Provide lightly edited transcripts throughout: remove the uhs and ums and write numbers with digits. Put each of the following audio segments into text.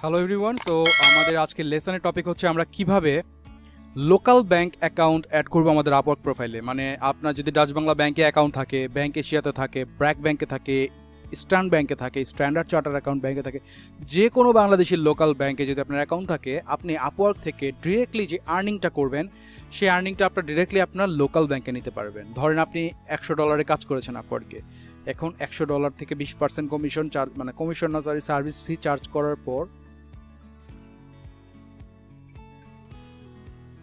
Hello everyone. So আমাদের আজকের লেসনের topic হচ্ছে আমরা কিভাবে লোকাল ব্যাংক অ্যাকাউন্ট অ্যাড করবো আমাদের আপওয়ার্ক প্রোফাইলে। মানে আপনার যদি ডাচ বাংলা ব্যাংকে অ্যাকাউন্ট থাকে, ব্যাংক এশিয়াতে থাকে, ব্র্যাক ব্যাংকে থাকে, ইস্টার্ন ব্যাংকে থাকে, স্ট্যান্ডার্ড চার্টার অ্যাকাউন্ট ব্যাংকে থাকে, যে কোনো বাংলাদেশের লোকাল ব্যাংকে যদি আপনার অ্যাকাউন্ট থাকে, আপনি আপওয়ার্ক থেকে ডিরেক্টলি যে আর্নিংটা করবেন সেই আর্নিংটা আপনার ডিরেক্টলি আপনার লোকাল ব্যাংকে নিতে পারবেন। ধরেন আপনি $100 কাজ করেছেন আপওয়ার্কে, এখন $100 থেকে 20% কমিশন চার্জ, মানে কমিশন না সরি সার্ভিস ফি চার্জ করার পর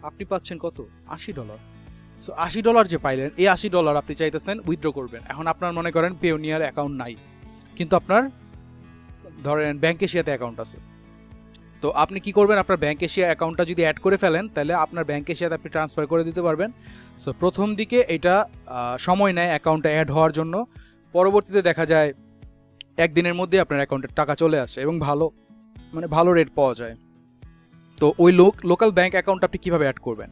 আপনি পাচ্ছেন কত? $80। সো $80 যে পাইলেন, এই $80 আপনি চাইতেছেন উইথড্র করবেন। এখন আপনার মনে করেন পেওনিয়ার অ্যাকাউন্ট নাই, কিন্তু আপনার ধরেন ব্যাংক এশিয়াতে অ্যাকাউন্ট আছে। তো আপনি কি করবেন? আপনার ব্যাংক এশিয়া অ্যাকাউন্টটা যদি অ্যাড করে ফেলেন, তাহলে আপনার ব্যাংক এশিয়াতে আপনি ট্রান্সফার করে দিতে পারবেন। সো প্রথম দিকে এটা সময় নেয় অ্যাকাউন্টে অ্যাড হওয়ার জন্য, পরবর্তীতে দেখা যায় একদিনের মধ্যে আপনার অ্যাকাউন্টের টাকা চলে আসে এবং ভালো রেট পাওয়া যায়। তো ওই লোকাল ব্যাংক অ্যাকাউন্ট আপনি কীভাবে অ্যাড করবেন?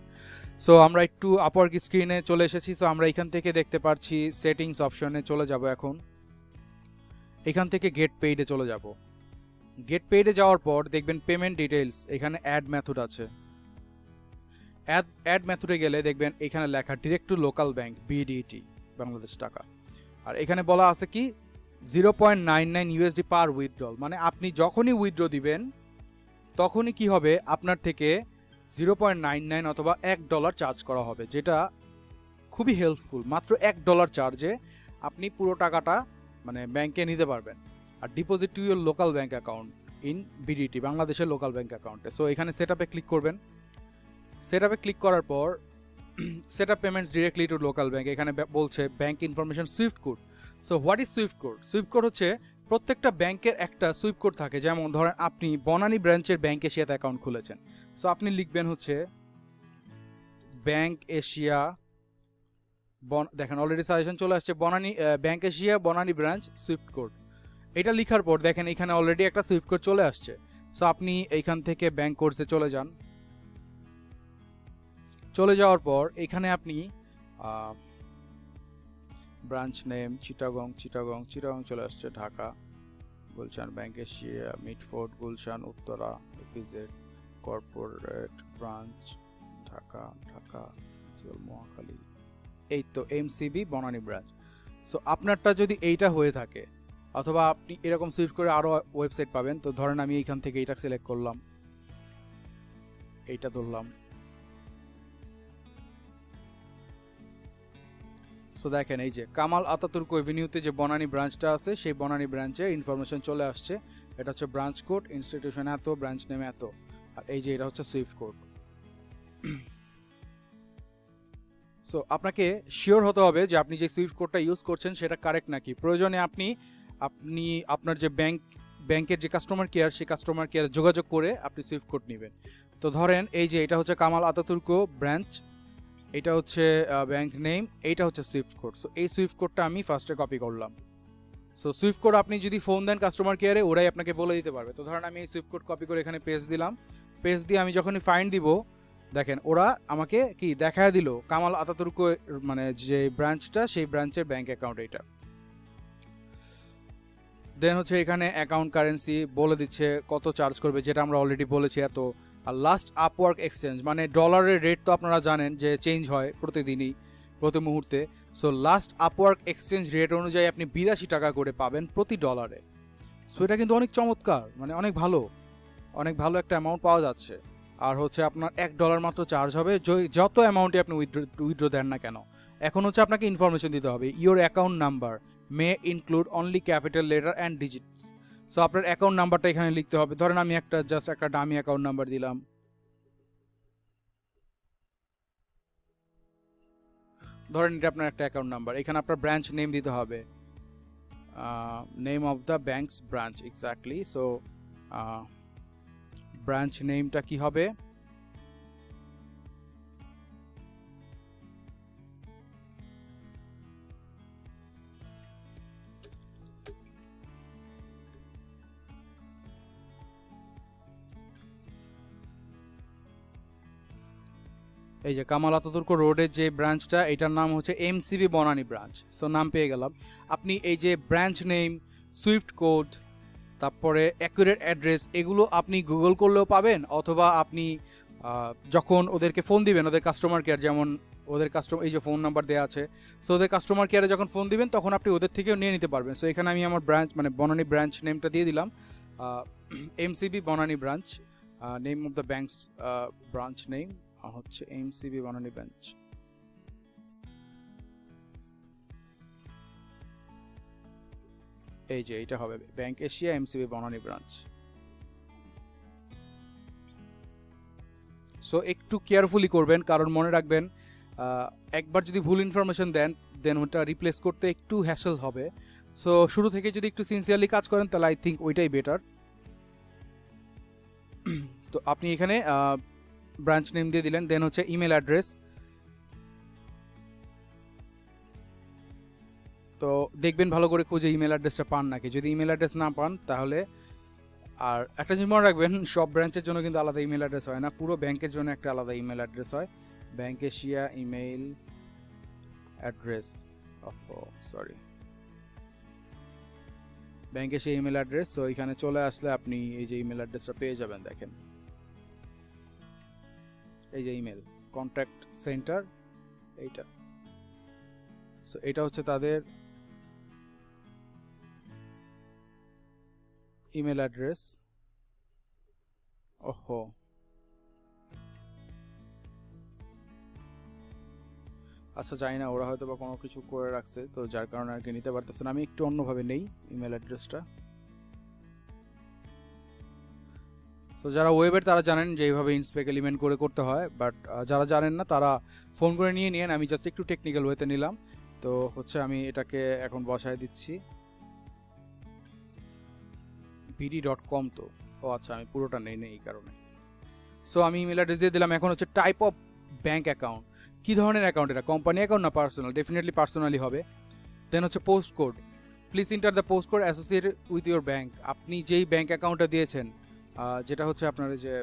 সো আমরা একটু আপওয়ার্ক স্ক্রিনে চলে এসেছি। সো আমরা এখান থেকে দেখতে পাচ্ছি সেটিংস অপশনে চলে যাব। এখন এখান থেকে গেট পেইডে চলে যাব। গেট পেইডে যাওয়ার পর দেখবেন পেমেন্ট ডিটেইলস, এখানে অ্যাড মেথড আছে। অ্যাড মেথডে গেলে দেখবেন এখানে লেখা direct to local bank BDT Bangladesh টাকা। আর এখানে বলা আছে কি 0.99 USD পার উইথড্রল, মানে আপনি যখনই উইথড্র দিবেন তখনই কি হবে, আপনার থেকে 0.99 অথবা $1 চার্জ করা হবে, যেটা খুবই হেল্পফুল। মাত্র $1 চার্জে আপনি পুরো টাকাটা মানে ব্যাংকে নিতে পারবেন। আর deposit to your local bank account in BDT, বাংলাদেশের লোকাল ব্যাংক অ্যাকাউন্টে। সো এখানে সেট আপে ক্লিক করবেন। সেট আপে ক্লিক করার পর set up payments directly to local bank, এখানে বলছে bank information swift code. So what is swift code? Swift code হচ্ছে প্রত্যেকটা ব্যাংকের একটা সুইফট কোড থাকে। যেমন ধরেন আপনি বনানী ব্রাঞ্চের ব্যাংক এশিয়াতে অ্যাকাউন্ট খুলেছেন, সো আপনি লিখবেন হচ্ছে ব্যাংক এশিয়া, দেখেন অলরেডি সাজেশন চলে আসছে, Banani bank Asia Banani branch Swift code. এটা লিখার পর দেখেন এখানে অলরেডি একটা সুইফট কোড চলে আসছে। সো আপনি এইখান থেকে ব্যাংক কোর্সে চলে যান। চলে যাওয়ার পর এখানে আপনি ব্রাঞ্চ নেম চিটাগং চলে আসছে, Dhaka, Gulshan bank Asia, Mitford, Gulshan, Uttara, EPZ corporate branch, Dhaka, Mohakhali, এই তো এমসিবি বনানী ব্রাঞ্চ। সো আপনারটা যদি এইটা হয়ে থাকে, অথবা আপনি এরকম সুইফট করে আরও ওয়েবসাইট পাবেন। তো ধরেন আমি এইখান থেকে এইটা সিলেক্ট করলাম, এইটা ধরলাম। সো দেখেন এই যে কামাল আতাতুর্ক এভিনিউতে যে বনানী ব্রাঞ্চটা আছে, সেই বনানী ব্রাঞ্চের ইনফরমেশন চলে আসছে। এটা হচ্ছে ব্রাঞ্চ কোড, ইনস্টিটিউশন এত, ব্রাঞ্চ নেম এত, আর এই যে এটা হচ্ছে সুইফট কোড। সো আপনাকে শিওর হতে হবে যে আপনি যে সুইফট কোডটা ইউজ করছেন সেটা কারেক্ট নাকি। প্রয়োজনে আপনি আপনার যে ব্যাংকের যে কাস্টমার কেয়ার, সেই কাস্টমার কেয়ারে যোগাযোগ করে আপনি সুইফট কোড নেবেন। তো ধরেন এই যে এটা হচ্ছে কামাল আতাতুর্ক ব্রাঞ্চ, এটা হচ্ছে ব্যাংক নেম, এইটা হচ্ছে সুইফট কোড। সো এই সুইফট কোডটা আমি ফার্স্টে কপি করলাম। সো সুইফট কোড আপনি যদি ফোন দেন কাস্টমার কেয়ারে, ওরাই আপনাকে বলে দিতে পারবে। তো ধরেন আমি এই সুইফট কোড কপি করে এখানে পেস্ট দিলাম। পেস্ট দিয়ে আমি যখনই ফাইন্ড দিব, দেখেন ওরা আমাকে কি দেখায় দিল, কামাল আতাতুর্ক মানে যে ব্রাঞ্চটা, সেই ব্রাঞ্চের ব্যাংক অ্যাকাউন্ট এইটা। দেন হচ্ছে এখানে অ্যাকাউন্ট কারেন্সি বলে দিচ্ছে কত চার্জ করবে, যেটা আমরা অলরেডি বলেছি এত। আর লাস্ট আপওয়ার্ক এক্সচেঞ্জ, মানে ডলারের রেট তো আপনারা জানেন যে চেঞ্জ হয় প্রতিদিনই, প্রতি মুহূর্তে। So last Upwork exchange rate অনুযায়ী আপনি 82 টাকা করে পাবেন প্রতি ডলারে। সো এটা কিন্তু অনেক চমৎকার, মানে অনেক ভালো একটা অ্যামাউন্ট পাওয়া যাচ্ছে। আর হচ্ছে আপনার $1 মাত্র চার্জ হবে যত অ্যামাউন্টে আপনি উইথড্র দেন না কেন। এখন হচ্ছে আপনাকে ইনফরমেশন দিতে হবে, your account number May include only capital letter and digits. So আপনার অ্যাকাউন্ট নাম্বারটা এখানে লিখতে হবে। ধরেন আমি জাস্ট একটা ডামি অ্যাকাউন্ট নাম্বার দিলাম। ধরেন এটা আপনার একটা অ্যাকাউন্ট নাম্বার। এখানে আপনার ব্রাঞ্চ নেম দিতে হবে, name of the banks branch, exactly. So branch নেমটা কি হবে? এই যে কামাল আতাতুর্ক রোডের যে ব্রাঞ্চটা, এটার নাম হচ্ছে এমসিবি বনানী ব্রাঞ্চ। সো নাম পেয়ে গেলাম। আপনি এই যে ব্রাঞ্চ নেম, সুইফট কোড, তারপরে অ্যাকুরেট অ্যাড্রেস, এগুলো আপনি গুগল করলেও পাবেন, অথবা আপনি যখন ওদেরকে ফোন দিবেন, ওদের কাস্টমার কেয়ার, যেমন ওদের কাস্টমার এই যে ফোন নাম্বার দেওয়া আছে, সো ওদের কাস্টমার কেয়ারে যখন ফোন দিবেন তখন আপনি ওদের থেকেও নিয়ে নিতে পারবেন। সো এখানে আমি আমার ব্রাঞ্চ মানে বনানী ব্রাঞ্চ নেমটা দিয়ে দিলাম, MCB Banani branch, name of the banks branch name হচ্ছে এমসিবি বনানী ব্রাঞ্চ। এই যে এটা হবে bank Asia MCB Banani branch. So একটু কেয়ারফুলি করবেন, কারণ মনে রাখবেন একবার যদি ভুল ইনফরমেশন দেন ওটা রিপ্লেস করতে একটু হ্যাসেল হবে। সো শুরু থেকে যদি একটু সিনসিয়ারলি কাজ করেন তাহলে আই থিঙ্ক ওইটাই বেটার। তো আপনি এখানে ব্রাঞ্চ নেম দিয়ে দিলেন, দেন হচ্ছে ইমেল অ্যাড্রেস। তো দেখবেন ভালো করে খুঁজে ইমেল অ্যাড্রেসটা পান নাকি, যদি ইমেল অ্যাড্রেস না পান তাহলে, আর একটা জিনিস মনে রাখবেন সব ব্রাঞ্চের জন্য কিন্তু আলাদা ইমেল অ্যাড্রেস হয় না, পুরো ব্যাংকের জন্য একটা আলাদা ইমেল অ্যাড্রেস হয়, bank Asia email address, sorry bank Asia email address. So এখানে চলে আসলে আপনি এই যে ইমেল অ্যাড্রেসটা পেয়ে যাবেন, দেখেন এই যে ইমেল কন্ট্যাক্ট সেন্টার এইটা। সো এটা হচ্ছে তাদের ইমেল অ্যাড্রেস। ওহো, আচ্ছা জানি না, ওরা হয়তো বা কোনো কিছু করে রাখছে, তো যার কারণে আর কি নিতে পারতেছে না। আমি একটু অন্যভাবে নেই ইমেল অ্যাড্রেসটা। তো যারা ওয়েবের তারা জানেন যে এইভাবে ইনস্পেক এলিমেন্ট করে করতে হয়, বাট যারা জানেন না তারা ফোন করে নিয়ে নিন। আমি জাস্ট একটু টেকনিক্যাল ওয়েতে নিলাম। তো হচ্ছে আমি এটাকে এখন বসায় দিচ্ছি bd.com। তো ও আচ্ছা, আমি পুরোটা নেই এই কারণে। সো আমি ইমেল অ্যাড্রেস দিয়ে দিলাম। এখন হচ্ছে টাইপ অফ ব্যাঙ্ক অ্যাকাউন্ট, কী ধরনের অ্যাকাউন্ট, এটা কোম্পানি অ্যাকাউন্ট না পার্সোনাল, ডেফিনেটলি পার্সোনালি হবে। দেন হচ্ছে post code, please enter the post code associated with your bank. আপনি যেই ব্যাঙ্ক অ্যাকাউন্টটা দিয়েছেন, যেটা হচ্ছে আপনার যে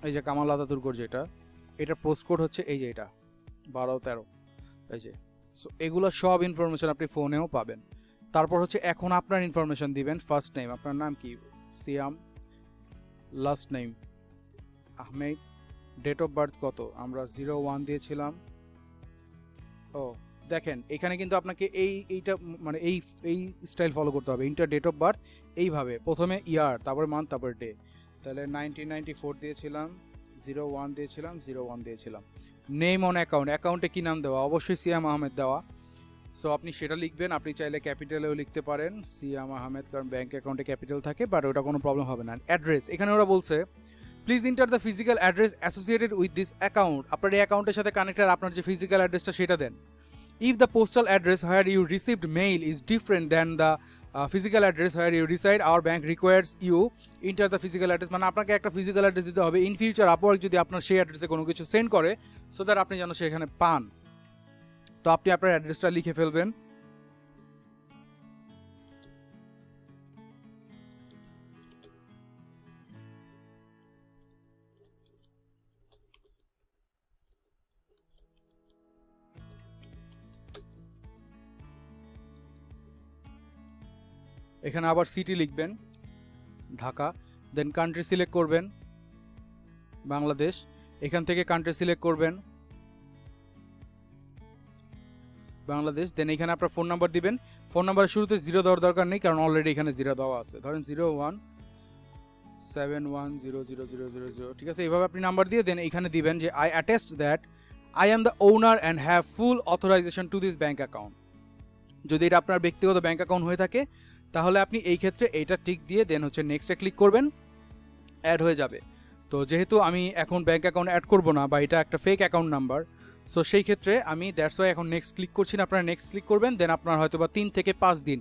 এই যে কামাল আতাতুর্কর যেটা, এটার পোস্ট কোড হচ্ছে এই যে এটা 1213, এই যে। সো এগুলো সব ইনফরমেশন আপনি ফোনেও পাবেন। তারপর হচ্ছে এখন আপনার ইনফরমেশন দিবেন, ফার্স্ট নেম, আপনার নাম কি, Siam, last name Ahmed, date of birth কত, আমরা 01 দিয়েছিলাম। ও দেখেন এখানে কিন্তু আপনাকে এইটা মানে এই স্টাইল ফলো করতে হবে, ইন্টার ডেট অফ বার্থ এইভাবে, প্রথমে ইয়ার, তারপরে মান্থ, তারপরে ডে। তাহলে 1994 দিয়েছিলাম, 01 দিয়েছিলাম, 01 দিয়েছিলাম। নেম অন অ্যাকাউন্ট, অ্যাকাউন্টে কী নাম দেওয়া, অবশ্যই সিয়াম আহমেদ দেওয়া। সো আপনি সেটা লিখবেন। আপনি চাইলে ক্যাপিটালেও লিখতে পারেন সিয়াম আহমেদ, কারণ ব্যাঙ্ক অ্যাকাউন্টে ক্যাপিটাল থাকে, বাট ওটা কোনো প্রবলেম হবে না। অ্যাড্রেস, এখানে ওরা বলছে please inter the physical address associated with this account. আপনার এই অ্যাকাউন্টের সাথে কানেক্টেড আপনার যে ফিজিক্যাল অ্যাড্রেসটা সেটা দেন। If the postal address where you received mail is different than the physical address where you reside, our bank requires you enter the physical address. মানে আপনাকে একটা ফিজিক্যাল অ্যাড্রেস দিতে হবে। ইন ফিউচার আপওয়ার্ক যদি আপনার সেই অ্যাড্রেসে কোনো কিছু সেন্ড করে, সো দ্যাট আপনি যেন সেখানে পান। তো আপনি আপনার অ্যাড্রেসটা লিখে ফেলবেন। এখানে আবার সিটি লিখবেন ঢাকা, দেন কান্ট্রি সিলেক্ট করবেন বাংলাদেশ, এখান থেকে কান্ট্রি সিলেক্ট করবেন বাংলাদেশ, দেন এখানে আপনার ফোন নাম্বার দিবেন। ফোন নাম্বারের শুরুতে 0 দেওয়ার দরকার নেই, কারণ অলরেডি এখানে 0 দেওয়া আছে। ধরেন 0171000000, ঠিক আছে। এইভাবে আপনি নাম্বার দিয়ে দেন এখানে দিবেন যে I attest that I am the owner and have full authorization to this bank account. যদি এটা আপনার ব্যক্তিগত ব্যাঙ্ক অ্যাকাউন্ট হয়ে থাকে তাহলে আপনি এই ক্ষেত্রে এইটা টিক দিয়ে দেন হচ্ছে নেক্সটে ক্লিক করবেন, অ্যাড হয়ে যাবে। তো যেহেতু আমি এখন ব্যাঙ্ক অ্যাকাউন্ট অ্যাড করব না, বা এটা একটা ফেক অ্যাকাউন্ট নাম্বার, সো সেই ক্ষেত্রে আমি দ্যাটস ওয়াই এখন নেক্সট ক্লিক করছি না। আপনারা নেক্সট ক্লিক করবেন, দেন আপনার হয়তো বা 3 থেকে 5 দিন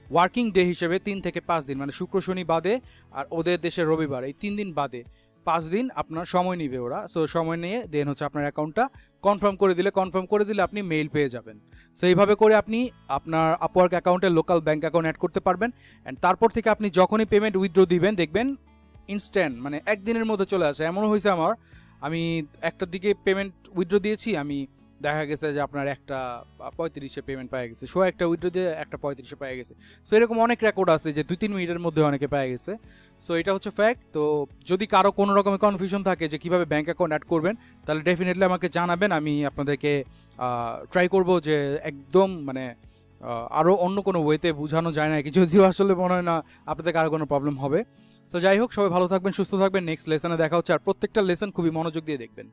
ওয়ার্কিং ডে হিসেবে, 3 থেকে 5 দিন মানে শুক্র শনি বাদে আর ওদের দেশের রবিবার, এই 3 দিন বাদে 5 দিন আপনার সময় নিবে ওরা। সো সময় নিয়ে দেন হচ্ছে আপনার অ্যাকাউন্টটা কনফার্ম করে দিলে আপনি মেইল পেয়ে যাবেন। সো এইভাবে করে আপনি আপনার আপওয়ার্ক অ্যাকাউন্টে লোকাল ব্যাঙ্ক অ্যাকাউন্ট অ্যাড করতে পারবেন। অ্যান্ড তারপর থেকে আপনি যখনই পেমেন্ট উইথড্র দিবেন দেখবেন ইনস্ট্যান্ট, মানে একদিনের মধ্যে চলে আসে। এমনও হয়েছে আমার, আমি 1টার দিকে পেমেন্ট উইথড্র দিয়েছি, আমি দেখা গেছে যে আপনার একটা 35-এ পেমেন্ট পাওয়া গেছে, একটা উইথড্র দিয়ে একটা 35-এ পাওয়া গেছে। সো এরকম অনেক রেকর্ড আছে যে 2-3 মিনিটের মধ্যে অনেকে পাওয়া গেছে। সো এটা হচ্ছে ফ্যাক্ট। তো যদি কারো কোনো রকমের কনফিউশন থাকে যে কিভাবে ব্যাঙ্ক অ্যাকাউন্ট অ্যাড করবেন, তাহলে ডেফিনেটলি আমাকে জানাবেন, আমি আপনাদেরকে ট্রাই করব যে একদম মানে আরও অন্য কোনো ওয়েতে বোঝানো যায় না কি, যদিও আসলে মনে হয় না আপনাদের কারো কোনো প্রবলেম হবে। সো যাই হোক, সবাই ভালো থাকবেন, সুস্থ থাকবেন, নেক্সট লেসনে দেখা হচ্ছে। আর প্রত্যেকটা লেসন খুবই মনোযোগ দিয়ে দেখবেন।